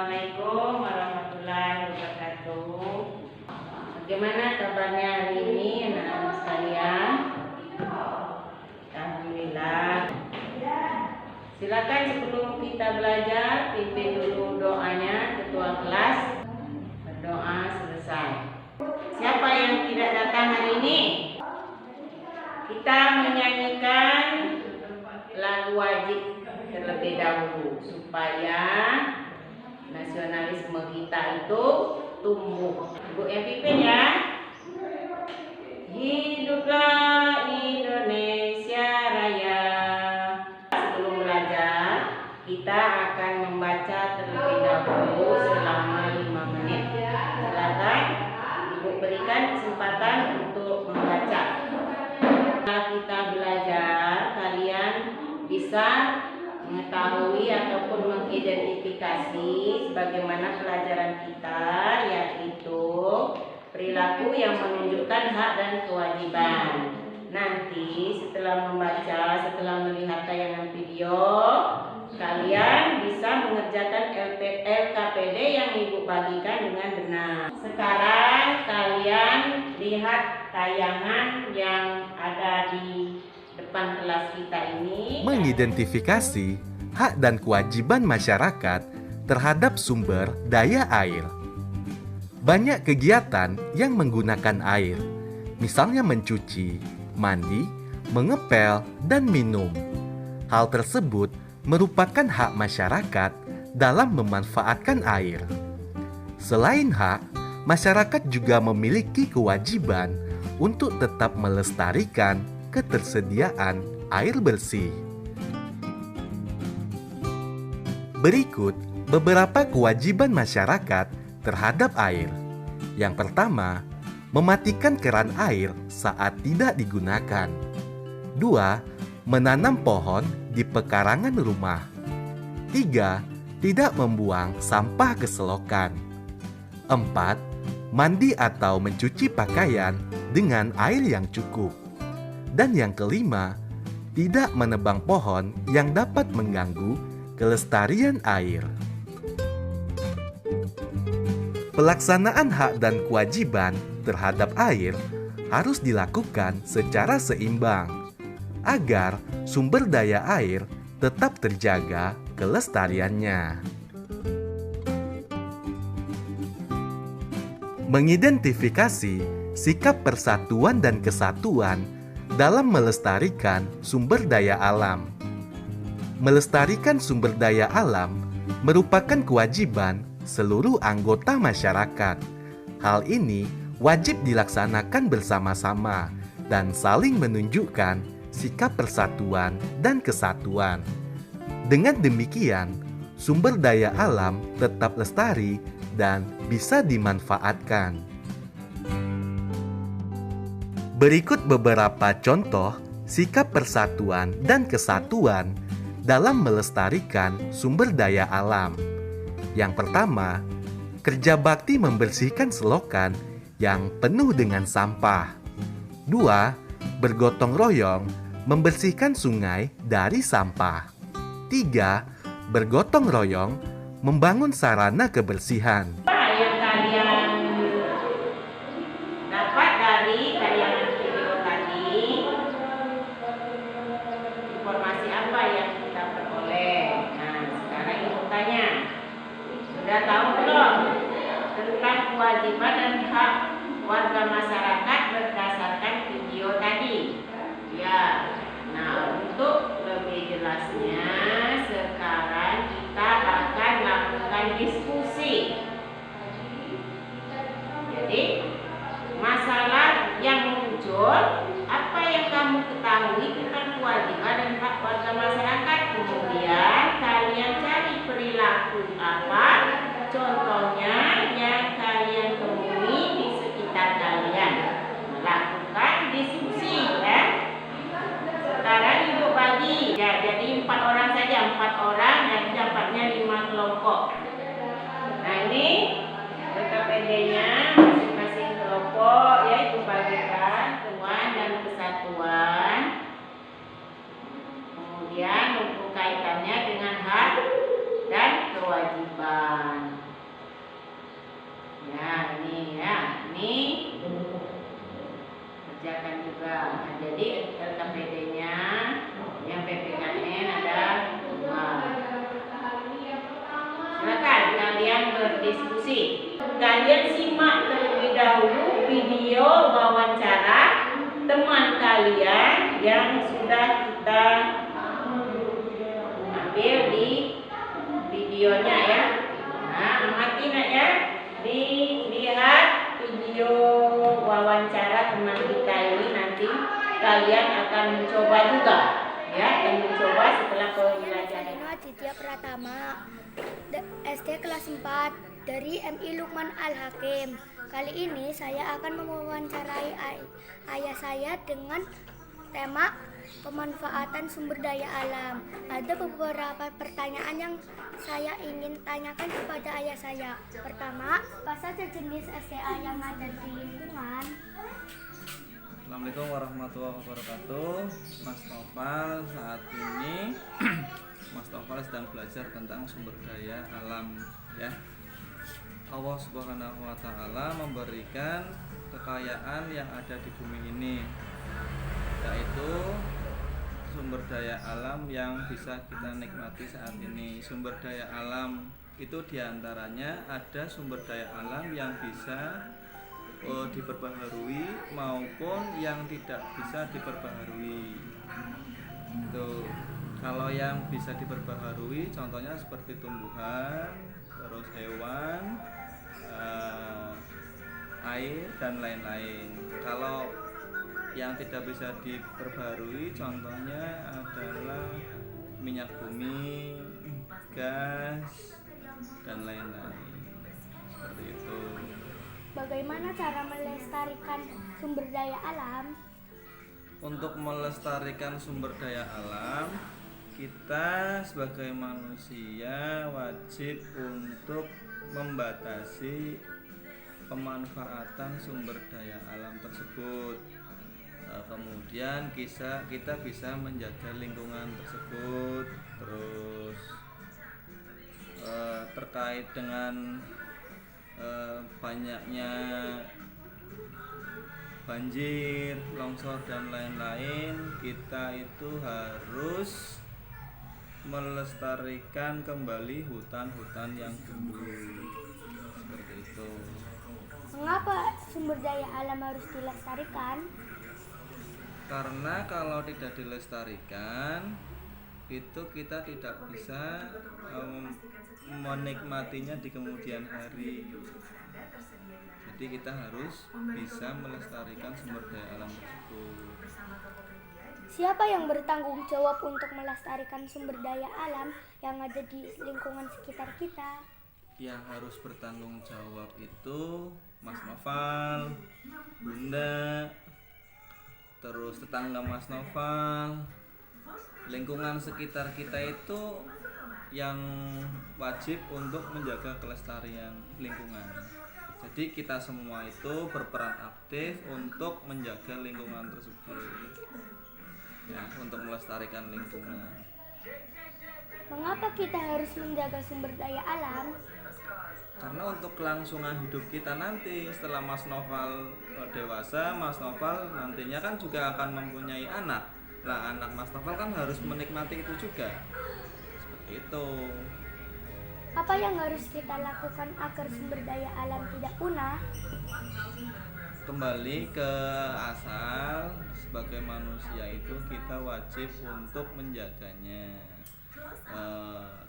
Assalamualaikum warahmatullahi wabarakatuh. Bagaimana kabarnya hari ini anak-anak sekalian? Alhamdulillah. Silakan sebelum kita belajar pimpin dulu doanya ketua kelas. Berdoa selesai. Siapa yang tidak datang hari ini? Kita menyanyikan lagu wajib terlebih dahulu supaya nasionalisme kita itu tumbuh. Ibu yang pimpin ya. Hiduplah Indonesia Raya. Sebelum belajar, kita akan membaca terlebih dahulu selama 5 menit. Silakan Ibu berikan kesempatan untuk membaca. Setelah kita belajar, kalian bisa mengetahui ataupun mengidentifikasi bagaimana pelajaran kita, yaitu perilaku yang menunjukkan hak dan kewajiban. Nanti setelah membaca, setelah melihat tayangan video, kalian bisa mengerjakan LKPD yang Ibu bagikan dengan benar. Sekarang kalian lihat tayangan yang ada di depan kelas kita ini. Mengidentifikasi hak dan kewajiban masyarakat terhadap sumber daya air. Banyak kegiatan yang menggunakan air, misalnya mencuci, mandi, mengepel, dan minum. Hal tersebut merupakan hak masyarakat dalam memanfaatkan air. Selain hak, masyarakat juga memiliki kewajiban untuk tetap melestarikan ketersediaan air bersih. Berikut beberapa kewajiban masyarakat terhadap air. Yang pertama, mematikan keran air saat tidak digunakan. 2. Menanam pohon di pekarangan rumah. 3. Tidak membuang sampah ke selokan. 4. Mandi atau mencuci pakaian dengan air yang cukup. Dan yang kelima, tidak menebang pohon yang dapat mengganggu kelestarian air. Pelaksanaan hak dan kewajiban terhadap air harus dilakukan secara seimbang agar sumber daya air tetap terjaga kelestariannya. Mengidentifikasi sikap persatuan dan kesatuan dalam melestarikan sumber daya alam. Melestarikan sumber daya alam merupakan kewajiban seluruh anggota masyarakat. Hal ini wajib dilaksanakan bersama-sama dan saling menunjukkan sikap persatuan dan kesatuan. Dengan demikian, sumber daya alam tetap lestari dan bisa dimanfaatkan. Berikut beberapa contoh sikap persatuan dan kesatuan dalam melestarikan sumber daya alam. Yang pertama, kerja bakti membersihkan selokan yang penuh dengan sampah. 2. Bergotong royong membersihkan sungai dari sampah. 3. Bergotong royong membangun sarana kebersihan. Yang kalian dapat dari tayangan video tadi, informasi apa yang kita peroleh? Nah, sekarang Ibu tanya, sudah tahu belum tentang kewajiban dan hak warga masyarakat berdasarkan video tadi? Ya. Nah, untuk lebih jelasnya, sekarang kita akan lakukan diskusi. Jadi, masalah yang muncul, apa yang kamu ketahui tentang kewajiban dan hak warga masyarakat. Kemudian kalian cari perilaku apa, contohnya yang kalian temui di sekitar kalian. Lakukan diskusi ya. Sekarang Ibu bagi ya, jadi 4 orang saja, 4 orang dan dapatnya 5 kelompok. Nah, ini LKPD-nya masing-masing kelompok ya, Ibu bagikan temuan dan kesatuan. Kemudian untuk kaitannya dengan hak dan kewajiban. kewajiban. Ya, ini kerjakan juga. Nah, jadi LKPD-nya yang PPKN ada 2. Silakan kalian berdiskusi. Kalian simak terlebih dahulu video wawancara teman kalian yang sudah kita ambil di videonya ya. Nah, amati nak ya. Dilihat video wawancara teman kita ini, nanti kalian akan mencoba juga ya, dan mencoba setelah pembelajaran. Aditya Pratama, SD kelas 4 dari MI Lukman Al-Hakim. Kali ini saya akan mewawancarai ayah saya dengan tema pemanfaatan sumber daya alam. Ada beberapa pertanyaan yang saya ingin tanyakan kepada ayah saya. Pertama, apa saja jenis SDA yang ada di lingkungan? Assalamualaikum warahmatullahi wabarakatuh. Mas Noval, saat ini Mas Noval sedang belajar tentang sumber daya alam ya. Allah Subhanahu wa taala memberikan kekayaan yang ada di bumi ini, yaitu sumber daya alam yang bisa kita nikmati saat ini. Sumber daya alam itu diantaranya ada sumber daya alam yang bisa diperbaharui maupun yang tidak bisa diperbaharui. Itu kalau yang bisa diperbaharui contohnya seperti tumbuhan, terus hewan, air dan lain-lain. Kalau yang tidak bisa diperbaharui contohnya adalah minyak bumi, gas dan lain-lain. Seperti itu. Bagaimana cara melestarikan sumber daya alam? Untuk melestarikan sumber daya alam, kita sebagai manusia wajib untuk membatasi pemanfaatan sumber daya alam tersebut. Kemudian kita bisa menjaga lingkungan tersebut. Terus terkait dengan banyaknya banjir, longsor dan lain-lain, kita itu harus melestarikan kembali hutan-hutan yang dulu. Seperti itu. Mengapa sumber daya alam harus dilestarikan? Karena kalau tidak dilestarikan, itu kita tidak bisa menikmatinya di kemudian hari. Jadi kita harus bisa melestarikan sumber daya alam tersebut. Siapa yang bertanggung jawab untuk melestarikan sumber daya alam yang ada di lingkungan sekitar kita? Yang harus bertanggung jawab itu Mas Noval, Bunda, terus tetangga Mas Noval, lingkungan sekitar kita itu yang wajib untuk menjaga kelestarian lingkungan. Jadi kita semua itu berperan aktif untuk menjaga lingkungan tersebut, ya, untuk melestarikan lingkungan. Mengapa kita harus menjaga sumber daya alam? Karena untuk kelangsungan hidup kita nanti setelah Mas Noval dewasa, Mas Noval nantinya kan juga akan mempunyai anak. Nah, anak Mas Noval kan harus menikmati itu juga. Seperti itu. Apa yang harus kita lakukan agar sumber daya alam tidak punah? Kembali ke asal, sebagai manusia itu kita wajib untuk menjaganya.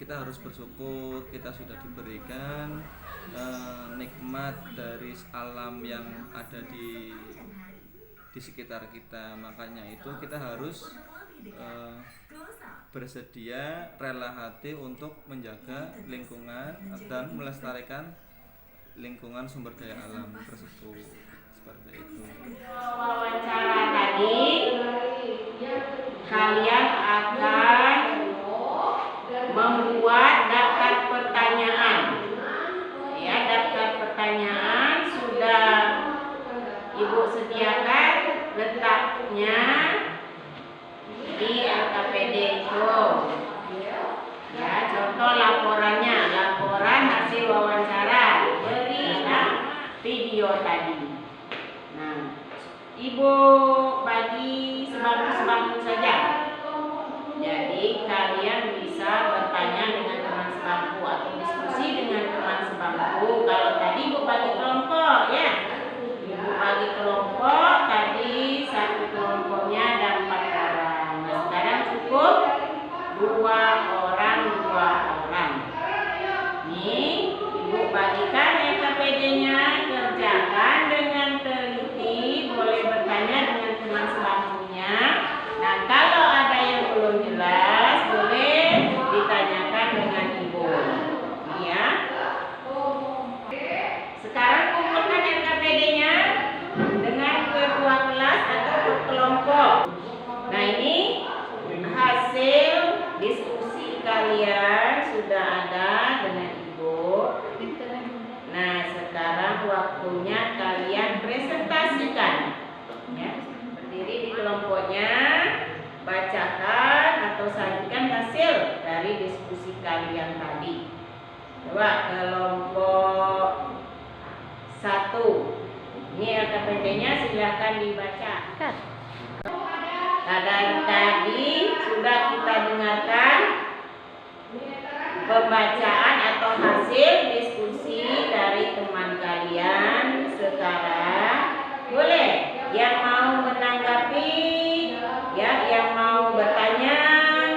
Kita harus bersyukur kita sudah diberikan nikmat dari alam yang ada di sekitar kita. Makanya itu kita harus bersedia, rela hati untuk menjaga lingkungan dan melestarikan lingkungan sumber daya alam tersebut. Seperti itu. Wawancara tadi kalian akan membuat daftar pertanyaan. Ya, daftar pertanyaan sudah Ibu sediakan, letaknya di LKPD itu. Ya, contoh laporannya, laporan hasil wawancara, berilah video tadi. Nah, Ibu bagi sebangku-sebangku saja. Jadi kalian bisa bertanya dengan teman sebangku atau diskusi dengan teman sebangku. Kalau tadi Ibu bagi kelompok ya, Ibu bagi kelompok tadi satu kelompoknya ada 4 orang. Nah, sekarang cukup 2 orang. Nih, Ibu bagikan LKPD-nya, kerjakan dengan teliti, boleh bertanya dengan teman sebangkunya. Nah, kalau ada yang belum jelas, boleh ditanyakan dengan Ibu. Ya. Sekarang kumpulkan LKPD-nya dengan ketua kelas atau kelompok. Nah, ini hasil diskusi kalian sudah ada dengan Ibu. Nah, sekarang waktunya kalian presentasikan. Ya, berdiri di kelompoknya, bacakan atau sajikan hasil dari diskusi kalian tadi. Coba kelompok 1. Ini LKPD-nya silakan dibaca. Tadi sudah kita dengarkan pembacaan atau hasil diskusi dari teman kalian. Sekarang boleh yang mau menanggapi, ya, yang mau bertanya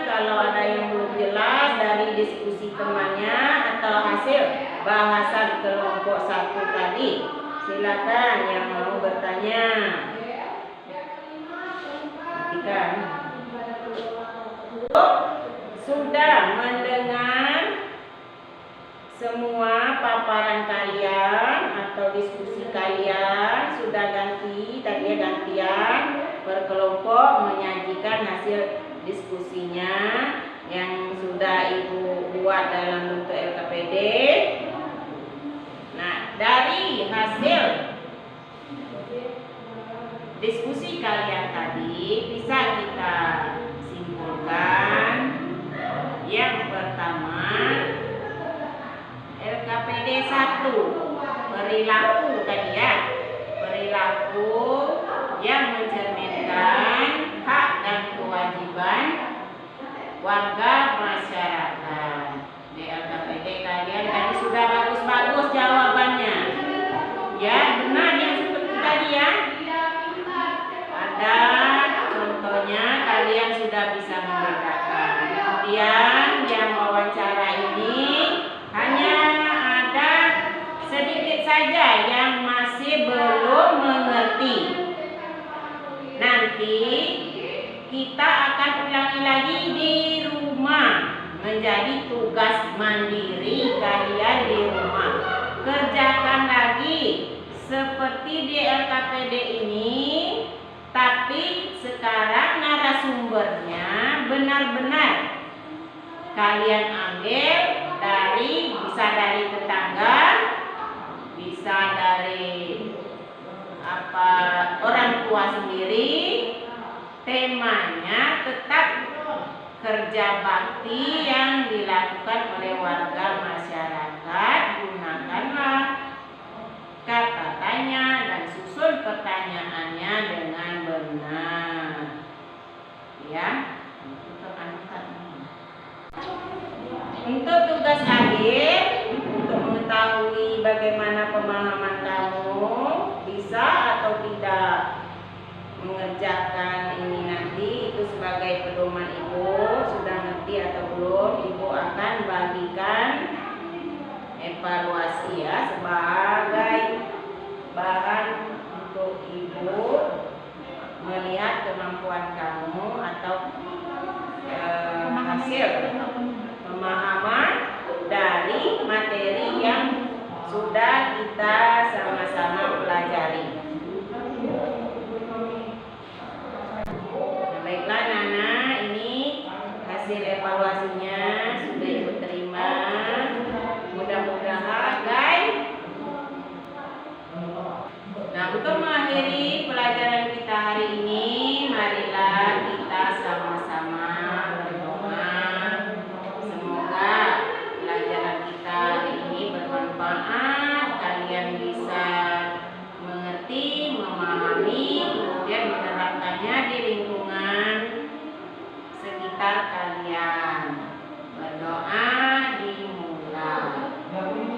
kalau ada yang belum jelas dari diskusi temannya atau hasil bahasan kelompok 1 tadi. Silakan yang mau bertanya. Sudah mendengar semua paparan kalian atau diskusi kalian, sudah gantian berkelompok menyajikan hasil diskusinya yang sudah Ibu buat dalam bentuk LKPD. Nah, dari hasil diskusi kalian tadi bisa kita simpulkan. Yang pertama, LKPD 1, perilaku tadi ya, perilaku yang mencerminkan hak dan kewajiban warga masyarakat. Di LKPD kalian tadi sudah bagus-bagus jawabannya. Ya, benar yang seperti tadi ya. Ada contohnya, kalian sudah bisa membedakan. Kemudian yang wawancara ini hanya ada sedikit saja yang masih belum mengerti. Nanti kita akan ulangi lagi di rumah, menjadi tugas mandiri kalian di rumah. Kerjakan lagi seperti di LKPD ini, tapi sekarang narasumbernya benar-benar kalian ambil bisa dari tetangga, bisa dari orang tua sendiri. Temanya tetap kerja bakti yang dilakukan oleh warga masyarakat. Gunakanlah kata tanya dan susun pertanyaannya dengan benar. Ya. Untuk tugas akhir, untuk mengetahui bagaimana pemahaman kamu, bisa atau tidak mengerjakan ini nanti, itu sebagai pedoman Ibu. Sudah ngerti atau belum, Ibu akan bagikan evaluasi ya, sebagai bahan untuk Ibu melihat kemampuan kamu atau hasil pemahaman dari materi yang sudah kita sama-sama pelajari. Baiklah Nana, ini hasil evaluasinya sudah Ibu terima. Mudah-mudahan guys. Nah, untuk mengakhiri pelajaran kita hari ini, marilah kita sama-sama berdoa. Semoga pintar kalian. Berdoa dimulai.